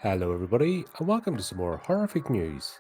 Hello, everybody, and welcome to some more horrific news.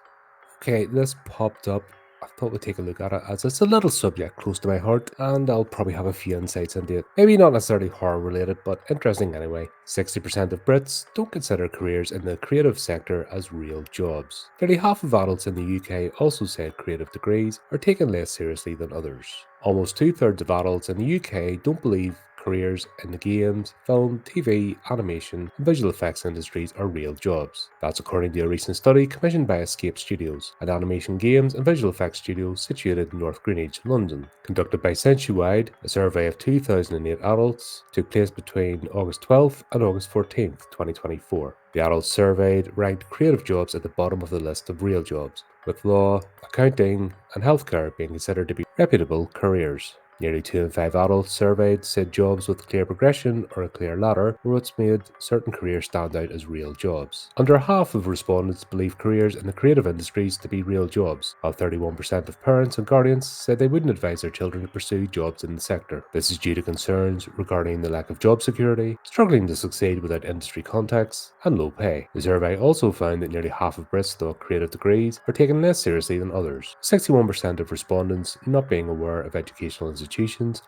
Okay, this popped up. I thought we'd take a look at it as it's a little subject close to my heart, and I'll probably have a few insights into it. Maybe not necessarily horror related, but interesting anyway. 60% of Brits don't consider careers in the creative sector as real jobs. Nearly half of adults in the UK also said creative degrees are taken less seriously than others. Almost two-thirds of adults in the UK don't believe careers in the games, film, TV, animation, and visual effects industries are real jobs. That's according to a recent study commissioned by Escape Studios, an animation games and visual effects studio situated in North Greenwich, London. Conducted by Sensuwide, a survey of 2008 adults took place between August 12th and August 14th, 2024. The adults surveyed ranked creative jobs at the bottom of the list of real jobs, with law, accounting, and healthcare being considered to be reputable careers. Nearly 2 in 5 adults surveyed said jobs with clear progression or a clear ladder were what's made certain careers stand out as real jobs. Under half of respondents believe careers in the creative industries to be real jobs, while 31% of parents and guardians said they wouldn't advise their children to pursue jobs in the sector. This is due to concerns regarding the lack of job security, struggling to succeed without industry contacts, and low pay. The survey also found that nearly half of Brits thought creative degrees are taken less seriously than others, 61% of respondents not being aware of educational institutions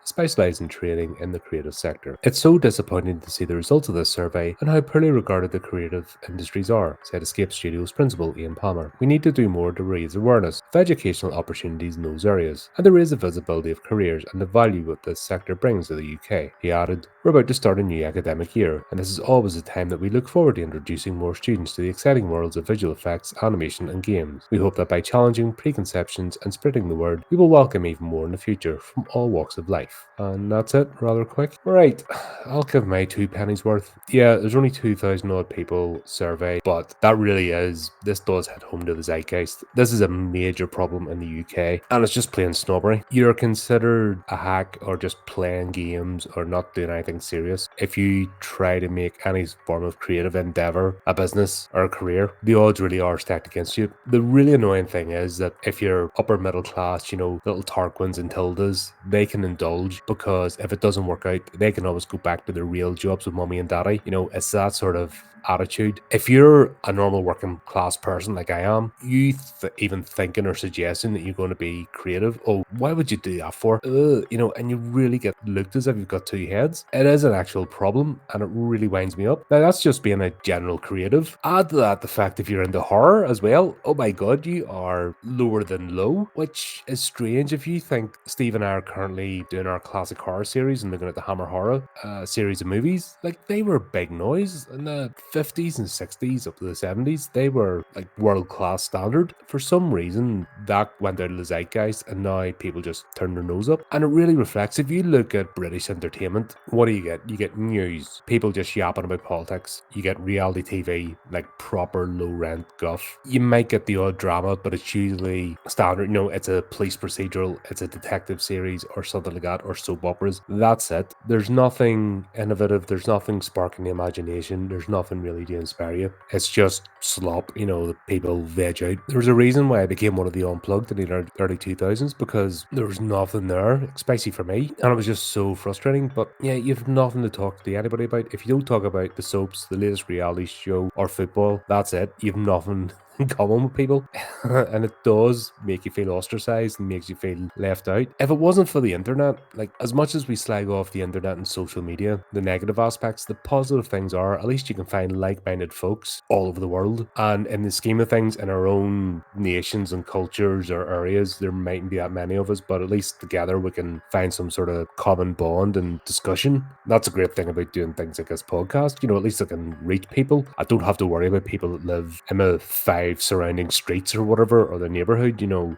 specialise in training in the creative sector. It's so disappointing to see the results of this survey and how poorly regarded the creative industries are, said Escape Studios principal Ian Palmer. We need to do more to raise awareness of educational opportunities in those areas and to raise the visibility of careers and the value that this sector brings to the UK. He added, "We're about to start a new academic year, and this is always a time that we look forward to introducing more students to the exciting worlds of visual effects, animation, and games. We hope that by challenging preconceptions and spreading the word, we will welcome even more in the future from all walks of life." And that's it, rather quick. Right, I'll give my two pennies worth. Yeah, there's only 2,000 odd people surveyed, but this does hit home to the zeitgeist. This is a major problem in the UK, and it's just plain snobbery. You're considered a hack or just playing games or not doing anything serious if you try to make any form of creative endeavor a business or a career. The odds really are stacked against you. The really annoying thing is that if you're upper middle class, little Tarquins and Tildas, they can indulge because if it doesn't work out, they can always go back to their real jobs with mommy and daddy. It's that sort of attitude. If you're a normal working class person like I am, even thinking or suggesting that you're going to be creative, oh, why would you do that for? And you really get looked as if you've got two heads. It is an actual problem, and it really winds me up. Now, that's just being a general creative. Add to that the fact if you're into horror as well, oh my god, you are lower than low, which is strange if you think Steve and I are currently doing our classic horror series and looking at the Hammer Horror series of movies. Like, they were big noise in the 50s and 60s up to the 70s. They were like world-class standard. For some reason, that went out of the zeitgeist, and now people just turn their nose up. And it really reflects, if you look at British entertainment, what do you get? You get news, people just yapping about politics. You get reality TV, like proper low-rent guff. You might get the odd drama, but it's usually standard. It's a police procedural, it's a detective series or something like that, or soap operas. That's it. There's nothing innovative, there's nothing sparking the imagination, there's nothing really to inspire you. It's just slop, that people veg out. There was a reason why I became one of the unplugged in the early 2000s, because there was nothing there, especially for me, and it was just so frustrating. But yeah, you've nothing to talk to anybody about. If you don't talk about the soaps, the latest reality show, or football, that's it. You've nothing in common with people. And it does make you feel ostracized and makes you feel left out. If it wasn't for the internet, like, as much as we slag off the internet and social media, the negative aspects, the positive things are at least you can find like-minded folks all over the world. And in the scheme of things, in our own nations and cultures or areas, there mightn't be that many of us, but at least together we can find some sort of common bond and discussion. That's a great thing about doing things like this podcast. At least I can reach people. I don't have to worry about people that live in the 5 surrounding streets or whatever, or the neighborhood.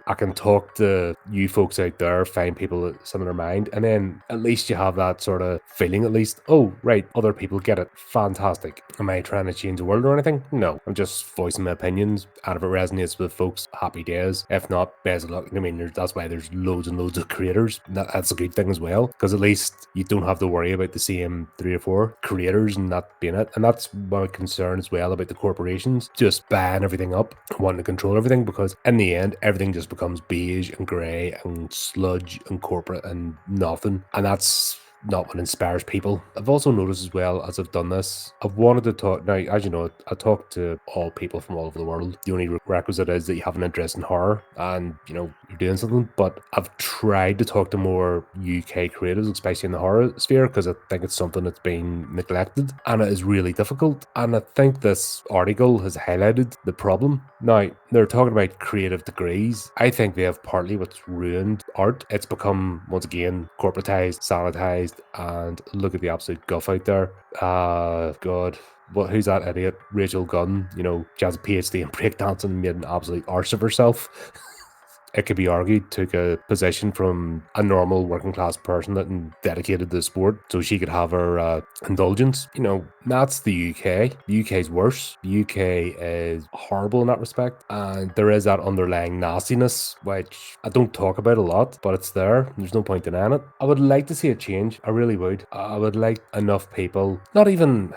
I can talk to you folks out there, find people that similar mind, and then at least you have that sort of feeling, at least, oh, right, other people get it. Fantastic. Am I trying to change the world or anything? No. I'm just voicing my opinions, and if it resonates with folks, happy days. If not, best of luck. That's why there's loads and loads of creators. That's a good thing as well, because at least you don't have to worry about the same 3 or 4 creators and that being it. And that's my concern as well about the corporations just buying everything up, wanting to control everything, because in the end, everything just becomes beige and grey and sludge and corporate and nothing. And that's not what inspires people. I've also noticed as well as I've done this, I've wanted to talk. Now, as you know, I talk to all people from all over the world. The only requisite is that you have an interest in horror and, you're doing something. But I've tried to talk to more UK creators, especially in the horror sphere, because I think it's something that's been neglected and it is really difficult. And I think this article has highlighted the problem. Now, they're talking about creative degrees. I think they have partly what's ruined art. It's become, once again, corporatized, sanitized, and look at the absolute guff out there. God. Well, who's that idiot? Rachel Gunn, she has a PhD in breakdancing and made an absolute arse of herself. It could be argued, took a position from a normal working class person that dedicated to the sport so she could have her indulgence. That's the UK. The UK's worse. The UK is horrible in that respect. And there is that underlying nastiness, which I don't talk about a lot, but it's there. There's no point denying it. I would like to see a change. I really would. I would like enough people, not even.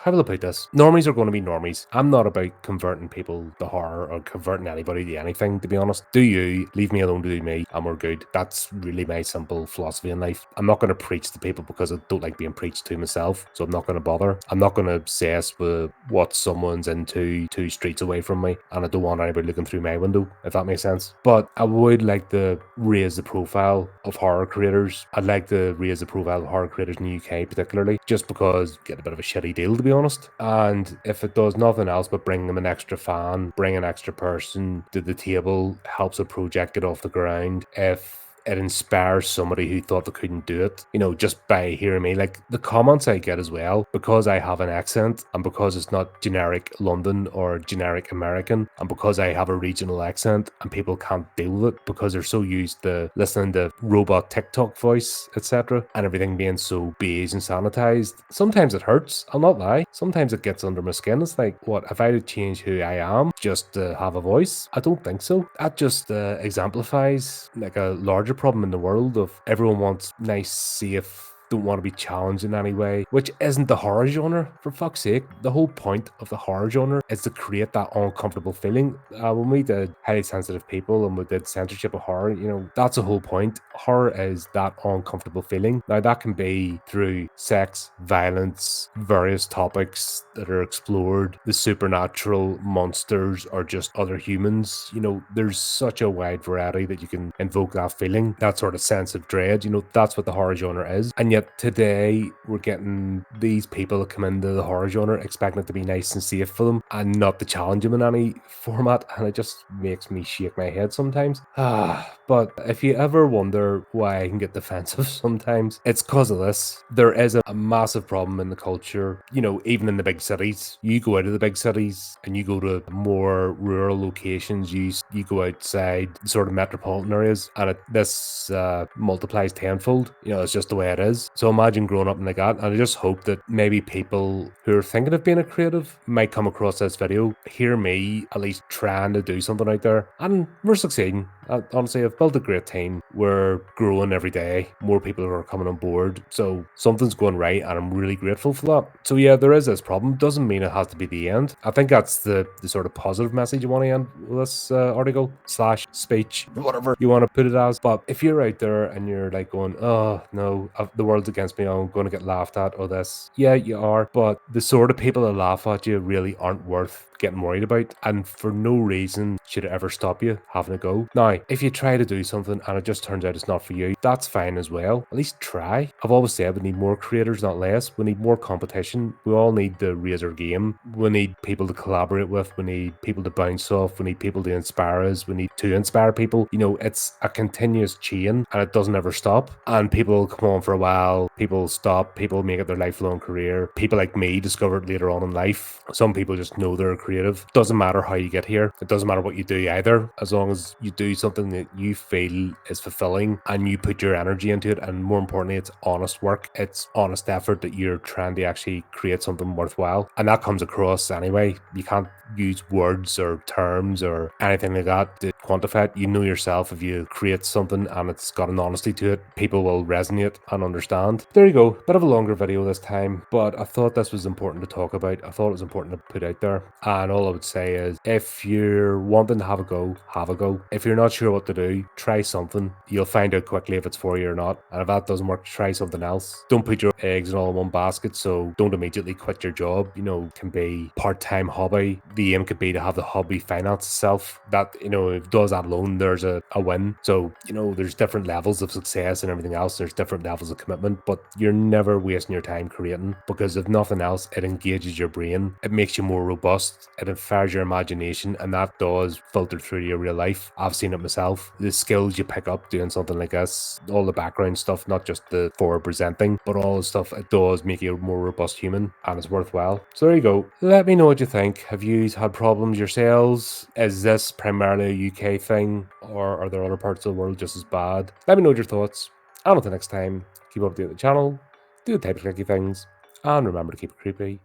How will I put this? Normies are going to be normies. I'm not about converting people to horror or converting anybody to anything, to be honest. Do you, leave me alone to do me, and we're good. That's really my simple philosophy in life. I'm not going to preach to people because I don't like being preached to myself, so I'm not going to bother. I'm not going to obsess with what someone's into 2 streets away from me, and I don't want anybody looking through my window, if that makes sense. But I would like to raise the profile of horror creators. I'd like to raise the profile of horror creators in the UK particularly, just because get a bit of a shitty deal, to be honest. And if it does nothing else but bring them an extra fan, bring an extra person to the table, helps a project get off the ground, if it inspires somebody who thought they couldn't do it, just by hearing me. Like the comments I get as well, because I have an accent and because it's not generic London or generic American, and because I have a regional accent and people can't deal with it because they're so used to listening to robot TikTok voice, etc., and everything being so beige and sanitized. Sometimes it hurts, I'll not lie. Sometimes it gets under my skin. It's like, what, if I had to change who I am just to have a voice? I don't think so. That just exemplifies like a larger problem in the world of everyone wants nice, safe, don't want to be challenged in any way, which isn't the horror genre, for fuck's sake. The whole point of the horror genre is to create that uncomfortable feeling. When we did highly sensitive people and we did censorship of horror, that's the whole point. Horror is that uncomfortable feeling. Now that can be through sex, violence, various topics that are explored, the supernatural, monsters, or just other humans. There's such a wide variety that you can invoke that feeling, that sort of sense of dread. That's what the horror genre is. And yet today we're getting these people that come into the horror genre expecting it to be nice and safe for them and not to challenge them in any format, and it just makes me shake my head sometimes. But if you ever wonder why I can get defensive sometimes, it's because of this. There is a massive problem in the culture, even in the big cities. You go out of the big cities and you go to more rural locations, you go outside sort of metropolitan areas, and this multiplies tenfold. It's just the way it is. So imagine growing up like that, and I just hope that maybe people who are thinking of being a creative might come across this video, hear me at least trying to do something out there, and we're succeeding. Honestly, I've built a great team. We're growing every day. More people are coming on board. So something's going right, and I'm really grateful for that. So yeah, there is this problem. Doesn't mean it has to be the end. I think that's the sort of positive message you want to end with this article / speech, whatever you want to put it as. But if you're out there and you're like going, oh no, the world's against me, I'm going to get laughed at or this. Yeah, you are. But the sort of people that laugh at you really aren't worth getting worried about, and for no reason should it ever stop you having a go. Now, if you try to do something and it just turns out it's not for you, that's fine as well. At least try. I've always said we need more creators, not less. We need more competition. We all need to raise our game. We need people to collaborate with. We need people to bounce off. We need people to inspire us. We need to inspire people. It's a continuous chain and it doesn't ever stop. And people come on for a while, people stop, people make it their lifelong career. People like me discover it later on in life. Some people just know they're creative. Doesn't matter how you get here. It doesn't matter what you do either, as long as you do something that you feel is fulfilling and you put your energy into it, and more importantly, it's honest work. It's honest effort that you're trying to actually create something worthwhile, and that comes across anyway. You can't use words or terms or anything like that to quantify it. You know yourself, if you create something and it's got an honesty to it, people will resonate and understand. There you go, bit of a longer video this time, but I thought this was important to talk about. I thought it was important to put out there, and all I would say is if you're wanting to have a go, have a go. If you're not not sure what to do, try something. You'll find out quickly if it's for you or not. And if that doesn't work, try something else. Don't put your eggs in all in one basket, so don't immediately quit your job. It can be part-time hobby. The aim could be to have the hobby finance itself. That, if it does that alone, there's a win. So, there's different levels of success and everything else. There's different levels of commitment, but you're never wasting your time creating, because if nothing else, it engages your brain. It makes you more robust. It infers your imagination, and that does filter through to your real life. I've seen it myself. The skills you pick up doing something like this, all the background stuff, not just the forward presenting, but all the stuff, it does make you a more robust human, and it's worthwhile. So there you go. Let me know what you think. Have you had problems yourselves? Is this primarily a UK thing, or are there other parts of the world just as bad? Let me know your thoughts. And until next time, keep up to date with the channel, do the type of clicky things, and remember to keep it creepy,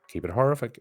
keep it horrific.